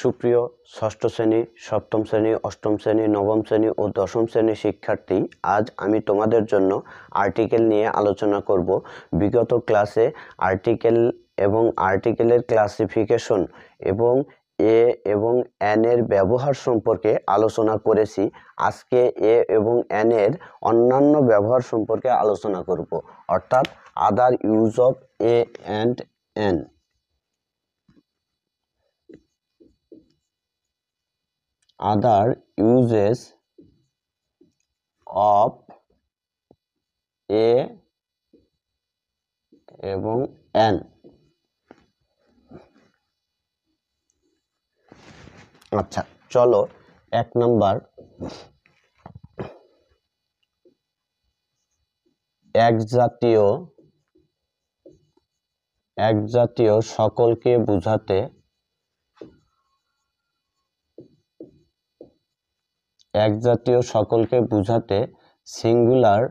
সুপ্রিয় ষষ্ঠ শ্রেণী, সপ্তম শ্রেণী, অষ্টম শ্রেণী, নবম শ্রেণী ও দশম শ্রেণীর শিক্ষার্থী, আজ আমি তোমাদের জন্য আর্টিকেল নিয়ে আলোচনা করব। বিগত ক্লাসে আর্টিকেল এবং আর্টিকেলের ক্লাসিফিকেশন এবং এ এবং এন এর ব্যবহার সম্পর্কে আলোচনা করেছি। আজকে এ এবং এন এর অন্যান্য ব্যবহার সম্পর্কে আলোচনা করব, অর্থাৎ other use of a and an. Other uses of a এবং an। আচ্ছা, চলো 1 নাম্বার, একজাতীয় সকলকে বোঝাতে সিঙ্গুলার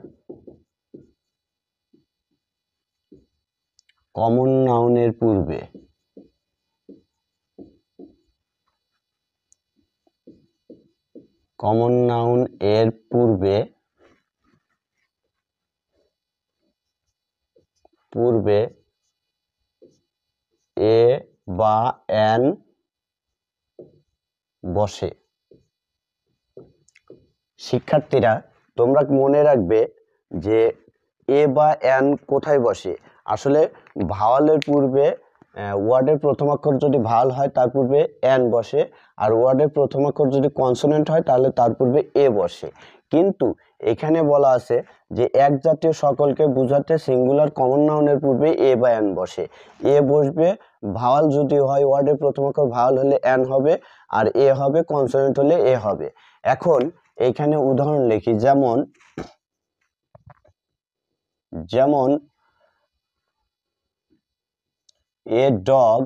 কমন নাউনের পূর্বে এ বা এন বসে। শিক্ষার্থীরা, তোমরা মনে রাখবে যে এ বা এন কোথায় বসে। আসলে ভাওয়ালের পূর্বে ওয়ার্ডের প্রথম অক্ষর যদি ভাওয়াল হয় তার পূর্বে এন বসে, আর ওয়ার্ডের প্রথম অক্ষর যদি কনসোনেন্ট হয় তাহলে তার পূর্বে এ বসে। কিন্তু এখানে বলা আছে যে এক জাতীয় সকলকে বোঝাতে সিঙ্গুলার কমন নাউনের পূর্বে এ বা এন বসে। এ বসবে, ভাওয়াল যদি হয় ওয়ার্ডের প্রথম অক্ষর ভাওয়াল হলে এন হবে, আর এ হবে কনসোনেন্ট হলে এ হবে। এখন এইখানে উদাহরণ লিখি, যেমন a dog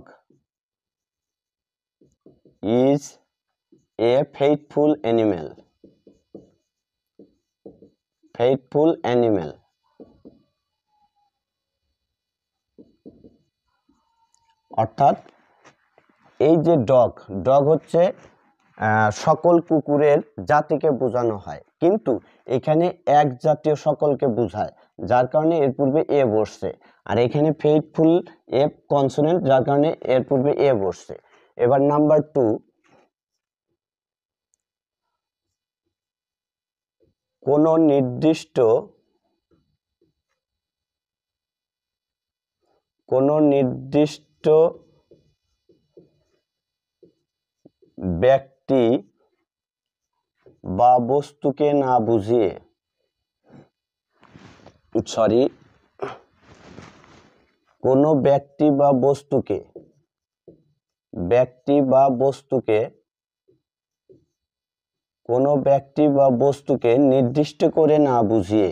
is a faithful animal। অর্থাৎ এই যে ডগ হচ্ছে সকল কুকুরের জাতিকে বোঝানো হয়, কিন্তু এখানে এক জাতীয় সকলকে বোঝায়, যার কারণে এর পূর্বে এ বসছে। আর এখানে ফেইথফুল এ কনসোনেন্ট, যার কারণে এর পূর্বে এ বসছে। এবার নাম্বার 2, কোন নির্দিষ্ট ব্যক্তি বা বস্তুকে না বুঝিয়ে কোনো ব্যক্তি বা বস্তুকে নির্দিষ্ট করে না বুঝিয়ে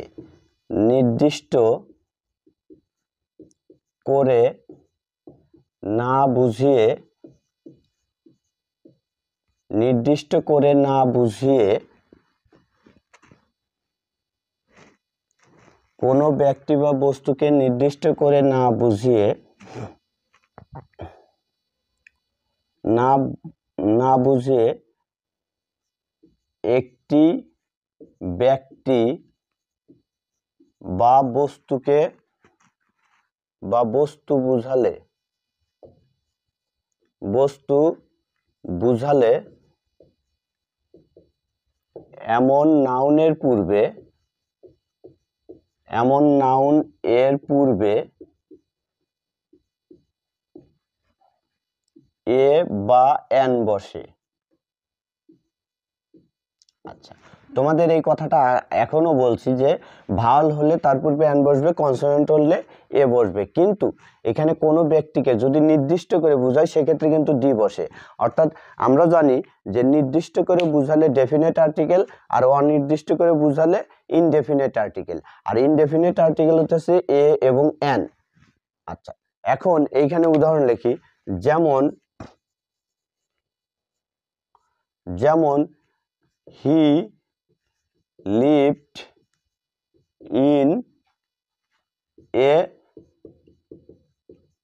কোনো ব্যক্তি বা বস্তুকে নির্দিষ্ট করে না বুঝিয়ে একটি ব্যক্তি বা বস্তু বুঝালে এমন নাউন এর পূর্বে এ বা এন বসে। আচ্ছা, তোমাদের এই কথাটা এখনো বলছি যে ভাওয়াল হলে তার পূর্বে এন বসবে, কনসোনেন্ট হলে এ বসবে, কিন্তু এখানে কোনো ব্যক্তিকে যদি নির্দিষ্ট করে বোঝায় সেক্ষেত্রে কিন্তু ডি বসে। অর্থাৎ আমরা জানি যে নির্দিষ্ট করে বোঝালে ডেফিনেট আর্টিকেল, আর অনির্দিষ্ট করে বোঝালে ইনডেফিনেট আর্টিকেল। আর ইনডেফিনেট আর্টিকেল হচ্ছে এ এবং এন। আচ্ছা, এখন এইখানে উদাহরণ লিখি, যেমন he lived in a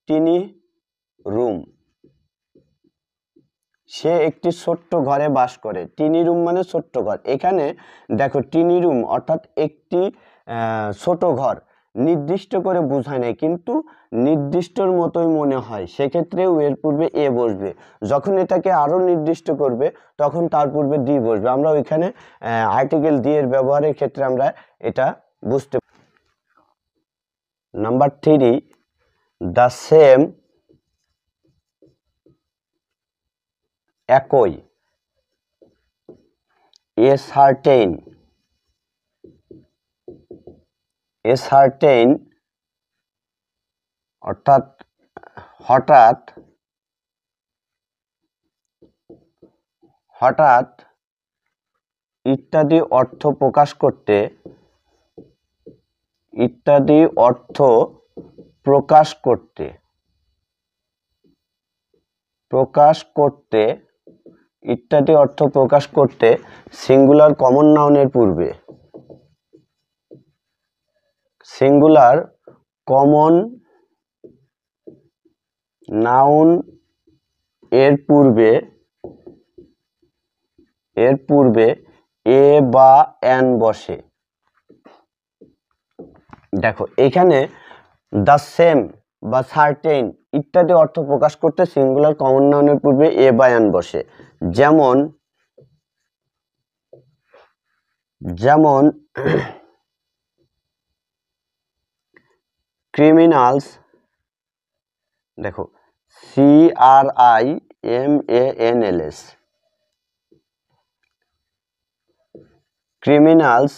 tiny room। সে একটি ছোট্ট ঘরে বাস করে। টিনি রুম মানে ছোট্ট ঘর। এখানে দেখো টিনি রুম অর্থাৎ একটি ছোট ঘর নির্দিষ্ট করে বোঝায় নাই, কিন্তু নির্দিষ্টর মতোই মনে হয়, সেক্ষেত্রেও এর পূর্বে এ বসবে। যখন এটাকে আরো নির্দিষ্ট করবে তখন তার পূর্বে ডি বসবে। আমরা ওইখানে আর্টিকেল ডি এর ব্যবহারের ক্ষেত্রে আমরা এটা বুঝতে। নাম্বার 3, দ্য সেম, একই। এ সার্টেইন, এ সার্টেইন অর্থাৎ হঠাৎ, হঠাৎ ইত্যাদি অর্থ প্রকাশ করতে, ইত্যাদি অর্থ প্রকাশ করতে, প্রকাশ করতে, ইত্যাদি অর্থ প্রকাশ করতে সিঙ্গুলার কমন নাউনের পূর্বে, সিঙ্গুলার কমন নাউন এর পূর্বে, এর পূর্বে এ বা এন বসে। দেখো এখানে দ্য সেম বা সার্টেইন ইত্যাদি অর্থ প্রকাশ করতে সিঙ্গুলার কমন নাউনের পূর্বে এ বা এন বসে। যেমন, যেমন ক্রিমিনালস, দেখো CRIMANLS, criminals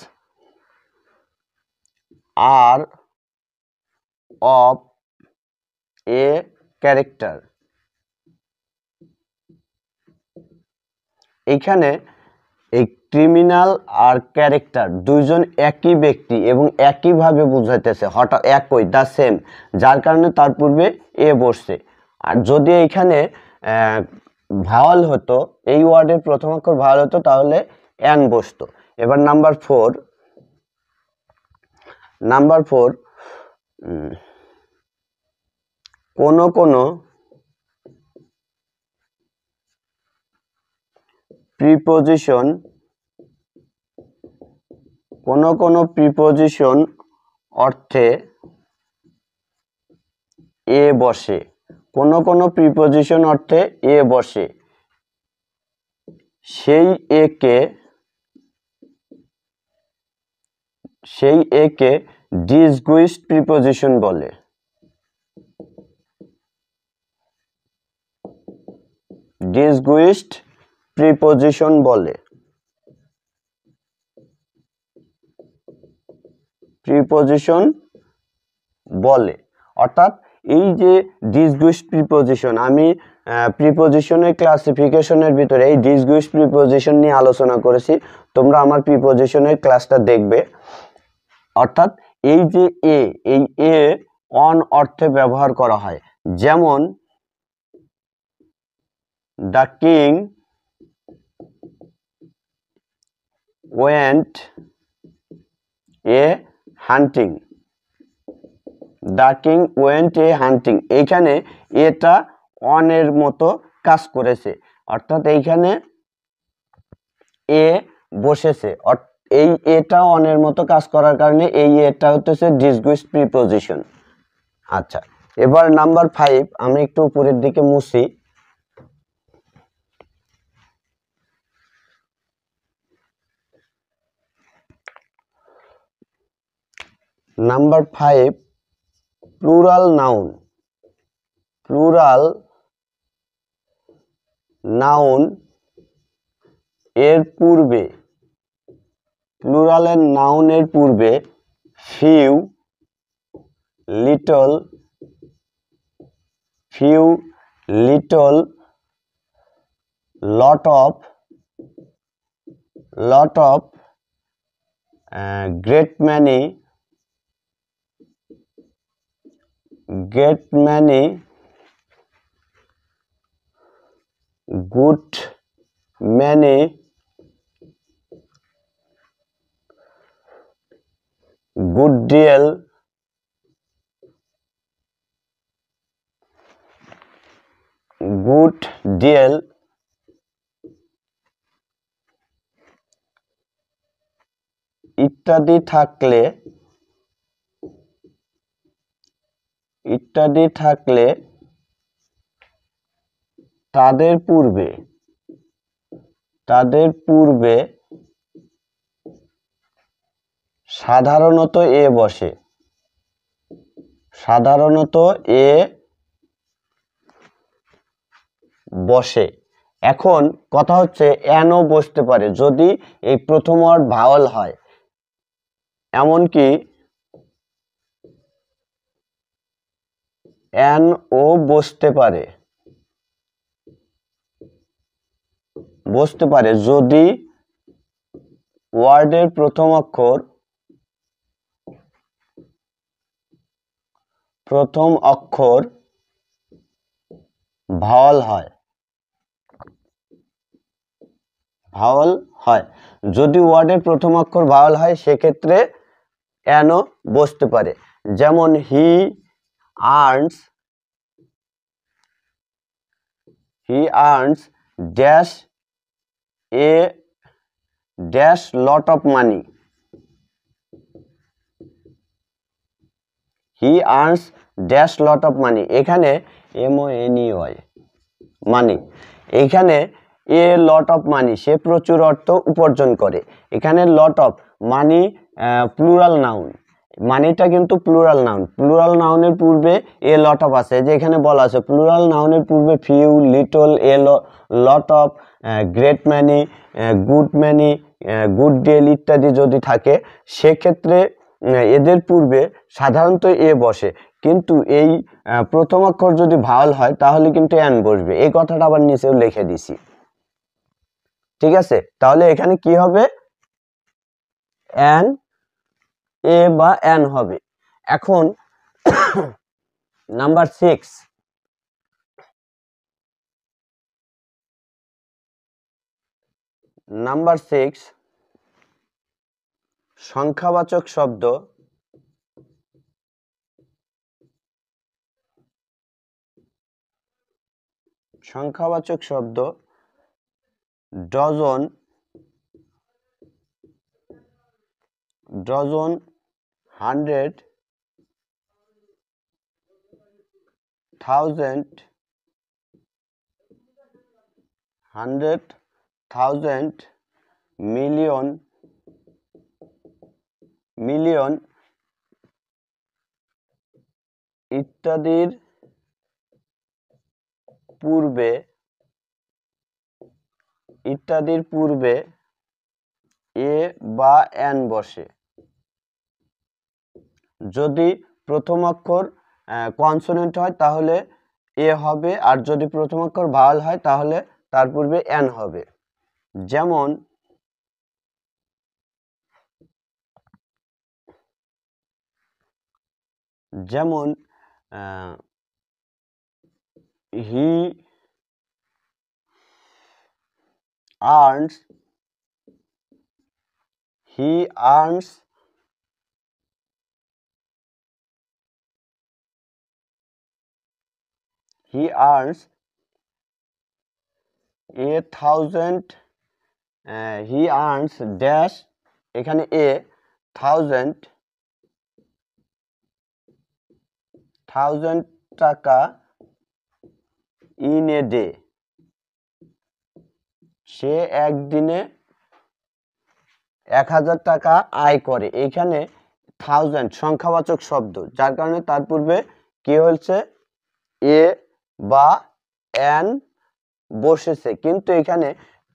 are of a character। এখানে এই ক্রিমিনাল আর ক্যারেক্টার দুইজন একই ব্যক্তি এবং একইভাবে বোঝাইতেছে, হঠাৎ একই, দ্য সেম, যার কারণে তার পূর্বে এ বসছে। আর যদি এখানে ভাওয়াল হতো, এই ওয়ার্ডের প্রথম অক্ষর ভাওয়াল হতো, তাহলে এন বসতো। এবার নাম্বার 4, নাম্বার 4, কোন কোন প্রিপোজিশন, কোন কোন প্রিপোজিশন অর্থে এ বসে, কোন কোন প্রিপোজিশন অর্থে এ বসে, সেই একে, সেই একে ডিসগুইসড প্রিপোজিশন বলে। ডিসগুইসড প্রিপোজিশন বলে, প্রিপোজিশন বলে। অর্থাৎ এই যে ডিসগুইসড প্রিপোজিশন, আমি প্রিপোজিশনের ক্লাসিফিকেশনের ভিতরে এই ডিসগুইসড প্রিপোজিশন নিয়ে আলোচনা করেছি, তোমরা আমার প্রিপোজিশনের ক্লাসটা দেখবে। অর্থাৎ এই যে এ, এই এ অন অর্থে ব্যবহার করা হয়। যেমন the king went a hunting, the king went a hunting, এইখানে এটা অনের মতো কাজ করেছে, অর্থাৎ এইখানে এ বসেছে, এই এটা অনের মতো কাজ করার কারণে এই এটা হচ্ছে ডিসগুইসড প্রিপোজিশন। আচ্ছা, এবার নাম্বার 5, আমি একটু উপরের দিকে মুছি। Number 5, plural noun, plural noun এর পূর্বে, প্লুরালের নাউনের পূর্বে few, little, few, little, lot of, lot of, great many, great many, good many, good deal, good deal, ইত্যাদি থাকলে তাদের পূর্বে সাধারণত এ বসে। এখন কথা হচ্ছে এনও বসতে পারে যদি এই প্রথম ওয়ার্ড ভাওয়াল হয়, এমনকি এন ও বসতে পারে যদি ওয়ার্ডের প্রথম অক্ষর ভাওয়াল হয়। যদি ওয়ার্ডের প্রথম অক্ষর ভাওয়াল হয় সেক্ষেত্রে এনও বসতে পারে। যেমন হি earns dash a dash lot of money. He earns dash lot of মানি, এখানে MONEY মানি, এখানে এ লট অফ মানি, সে প্রচুর অর্থ উপার্জন করে। এখানে lot of money plural noun, মানিটা কিন্তু প্লুরাল নাউনের পূর্বে এ লট অফ আছে, যে এখানে বলা আছে প্লুরাল নাউনের পূর্বে few, little, a lot of, great many, good many, good deal ইত্যাদি যদি থাকে সেক্ষেত্রে এদের পূর্বে সাধারণত এ বসে, কিন্তু এই প্রথম অক্ষর যদি ভাওয়াল হয় তাহলে কিন্তু এন বসবে। এই কথাটা আবার নিচেও লিখে দিছি, ঠিক আছে? তাহলে এখানে কি হবে? এন এ বা এন হবে। এখন নাম্বার 6, সংখ্যাবাচক শব্দ ডজন, 100, 1000, মিলিয়ন ইত্যাদির পূর্বে এ বা এন বসে। যদি প্রথম অক্ষর কনসোনেন্ট হয় তাহলে এ হবে, আর যদি প্রথম অক্ষর ভাওয়াল হয় তাহলে তার পূর্বে এন হবে। যেমন হি আর্নস he earns dash, এখানে এ 1000 টাকা ইন এ ডে, সে একদিনে 1000 টাকা আয় করে। এখানে 1000 সংখ্যাবাচক শব্দ, যার কারণে তার পূর্বে কি হয়েছে? এ বা এন বসেছে, কিন্তু এখানে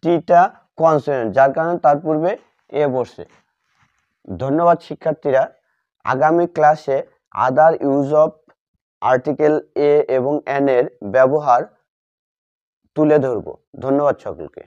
টিটা কনসোনেন্ট, যার কারণে তার পূর্বে এ বসে। ধন্যবাদ শিক্ষার্থীরা। আগামী ক্লাসে আদার ইউজ অফ আর্টিকেল এ এবং এন এর ব্যবহার তুলে ধরব। ধন্যবাদ সকলকে।